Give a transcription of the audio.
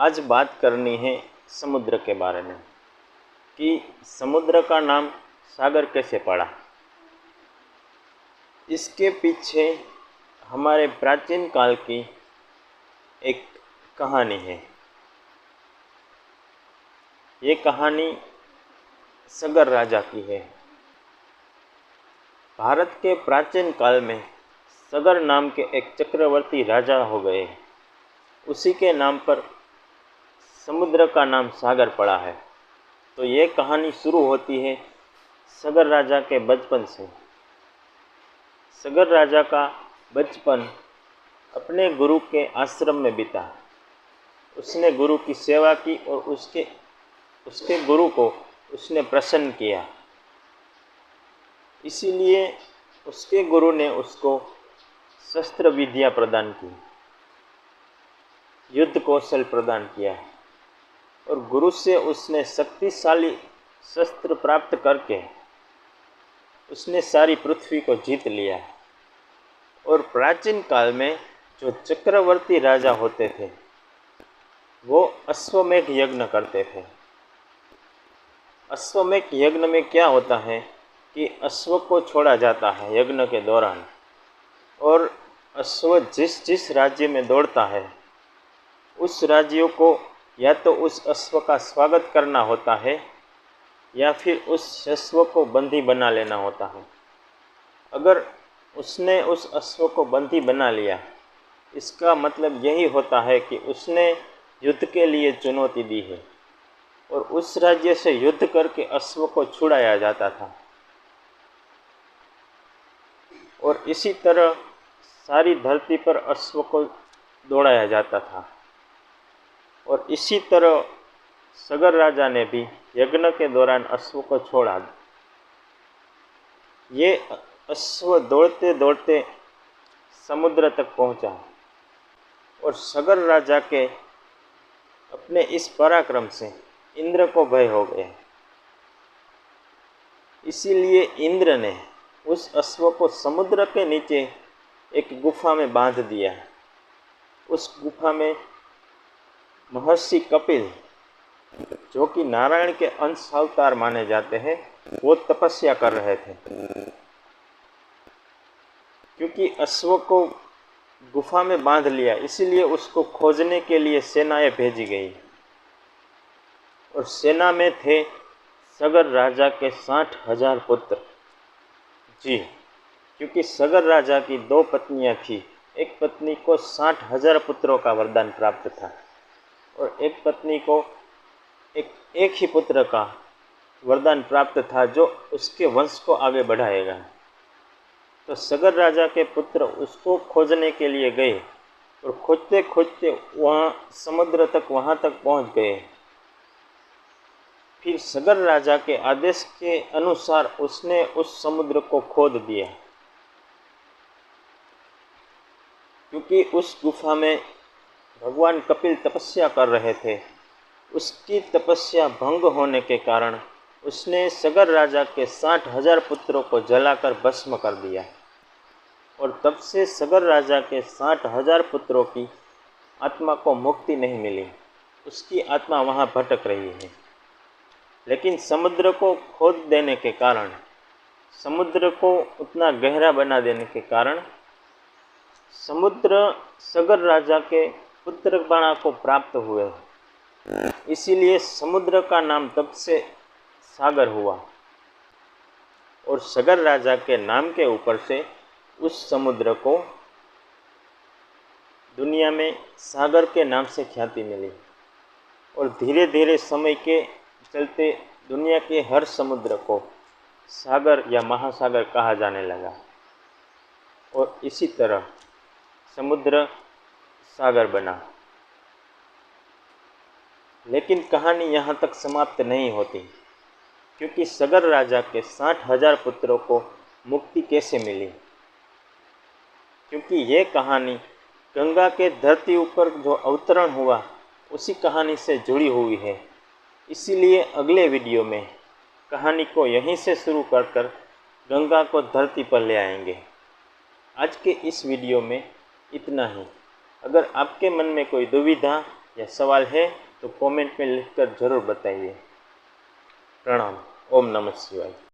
आज बात करनी है समुद्र के बारे में कि समुद्र का नाम सागर कैसे पड़ा। इसके पीछे हमारे प्राचीन काल की एक कहानी है। ये कहानी सगर राजा की है। भारत के प्राचीन काल में सगर नाम के एक चक्रवर्ती राजा हो गए। उसी के नाम पर समुद्र का नाम सागर पड़ा है। तो ये कहानी शुरू होती है सगर राजा के बचपन से। सगर राजा का बचपन अपने गुरु के आश्रम में बीता। उसने गुरु की सेवा की और उसके गुरु को उसने प्रसन्न किया। इसीलिए उसके गुरु ने उसको शस्त्र विद्या प्रदान की, युद्ध कौशल प्रदान किया और गुरु से उसने शक्तिशाली शस्त्र प्राप्त करके उसने सारी पृथ्वी को जीत लिया। और प्राचीन काल में जो चक्रवर्ती राजा होते थे वो अश्वमेध यज्ञ करते थे। अश्वमेध यज्ञ में क्या होता है कि अश्व को छोड़ा जाता है यज्ञ के दौरान, और अश्व जिस जिस राज्य में दौड़ता है उस राज्यों को या तो उस अश्व का स्वागत करना होता है या फिर उस अश्व को बंदी बना लेना होता है। अगर उसने उस अश्व को बंदी बना लिया, इसका मतलब यही होता है कि उसने युद्ध के लिए चुनौती दी है और उस राज्य से युद्ध करके अश्व को छुड़ाया जाता था। और इसी तरह सारी धरती पर अश्व को दौड़ाया जाता था। और इसी तरह सगर राजा ने भी यज्ञ के दौरान अश्व को छोड़ा। ये अश्व दौड़ते दौड़ते समुद्र तक पहुंचा और सगर राजा के अपने इस पराक्रम से इंद्र को भय हो गया। इसीलिए इंद्र ने उस अश्व को समुद्र के नीचे एक गुफा में बांध दिया। उस गुफा में महर्षि कपिल, जो कि नारायण के अंश अवतार माने जाते हैं, वो तपस्या कर रहे थे। क्योंकि अश्व को गुफा में बांध लिया, इसीलिए उसको खोजने के लिए सेनाएं भेजी गई। और सेना में थे सगर राजा के 60,000 पुत्र। जी, क्योंकि सगर राजा की 2 पत्नियां थी। एक पत्नी को 60,000 पुत्रों का वरदान प्राप्त था और एक पत्नी को एक ही पुत्र का वरदान प्राप्त था जो उसके वंश को आगे बढ़ाएगा। तो सगर राजा के पुत्र उसको खोजने के लिए गए और खोजते खोजते वहाँ समुद्र तक वहाँ तक पहुँच गए। फिर सगर राजा के आदेश के अनुसार उसने उस समुद्र को खोद दिया। क्योंकि उस गुफा में भगवान कपिल तपस्या कर रहे थे, उसकी तपस्या भंग होने के कारण उसने सगर राजा के 60,000 पुत्रों को जलाकर भस्म कर दिया। और तब से सगर राजा के 60,000 पुत्रों की आत्मा को मुक्ति नहीं मिली। उसकी आत्मा वहाँ भटक रही है। लेकिन समुद्र को खोद देने के कारण, समुद्र को उतना गहरा बना देने के कारण समुद्र सगर राजा के पुत्रगणा को प्राप्त हुए। इसीलिए समुद्र का नाम तब से सागर हुआ और सगर राजा के नाम के ऊपर से उस समुद्र को दुनिया में सागर के नाम से ख्याति मिली। और धीरे धीरे समय के चलते दुनिया के हर समुद्र को सागर या महासागर कहा जाने लगा और इसी तरह समुद्र सागर बना। लेकिन कहानी यहाँ तक समाप्त नहीं होती, क्योंकि सगर राजा के 60,000 पुत्रों को मुक्ति कैसे मिली। क्योंकि ये कहानी गंगा के धरती ऊपर जो अवतरण हुआ उसी कहानी से जुड़ी हुई है। इसीलिए अगले वीडियो में कहानी को यहीं से शुरू कर गंगा को धरती पर ले आएंगे। आज के इस वीडियो में इतना ही। अगर आपके मन में कोई दुविधा या सवाल है तो कमेंट में लिखकर ज़रूर बताइए। प्रणाम। ओम नमः शिवाय।